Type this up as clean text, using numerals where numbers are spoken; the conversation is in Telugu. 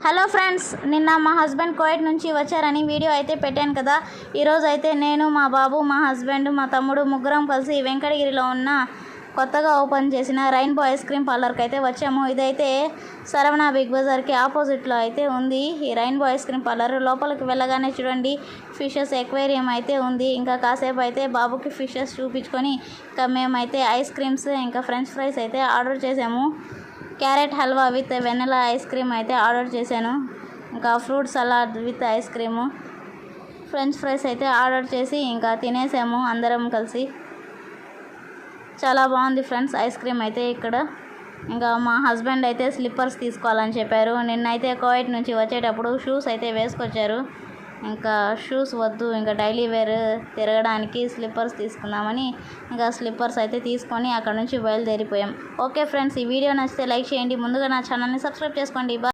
హలో ఫ్రెండ్స్, నిన్న మా హస్బెండ్ కువైట్ నుంచి వచ్చారని వీడియో అయితే పెట్టాను కదా. ఈరోజు అయితే నేను, మా బాబు, మా హస్బెండ్, మా తమ్ముడు ముగ్గురం కలిసి వెంకటగిరిలో ఉన్న కొత్తగా ఓపెన్ చేసిన రెయిన్బో ఐస్ క్రీమ్ పార్లర్కి అయితే వచ్చాము. ఇదైతే సరవణ బిగ్ బజార్కి ఆపోజిట్లో అయితే ఉంది ఈ రెయిన్బో ఐస్ క్రీమ్ పార్లర్. లోపలికి వెళ్ళగానే చూడండి, ఫిషెస్ ఎక్వేరియం అయితే ఉంది. ఇంకా కాసేపు అయితే బాబుకి ఫిషెస్ చూపించుకొని ఇంకా మేమైతే ఐస్ క్రీమ్స్ ఇంకా ఫ్రెంచ్ ఫ్రైస్ అయితే ఆర్డర్ చేసాము. Carrot halwa with vanilla ice cream అయితే ఆర్డర్ చేశాను. ఇంకా fruit salad with ice cream, French fries అయితే ఆర్డర్ చేసి ఇంకా తినేసాము అందరం కలిసి. చాలా బాగుంది ఫ్రెండ్స్ ఐస్ క్రీమ్ అయితే ఇక్కడ. ఇంకా మా హస్బెండ్ అయితే స్లిప్పర్స్ తీసుకోవాలని చెప్పారు. నిన్నైతే కువైట్ నుంచి వచ్చేటప్పుడు షూస్ అయితే వేసుకొచ్చారు. ఇంకా షూస్ వద్దు, ఇంకా డైలీ వేర్ తిరగడానికి స్లిప్పర్స్ తీసుకుందామని ఇంకా స్లిప్పర్స్ అయితే తీసుకొని అక్కడ నుంచి బయలుదేరిపోయాం. ఓకే ఫ్రెండ్స్, ఈ వీడియో నచ్చితే లైక్ చేయండి. ముందుగా నా ఛానల్ని సబ్స్క్రైబ్ చేసుకోండి.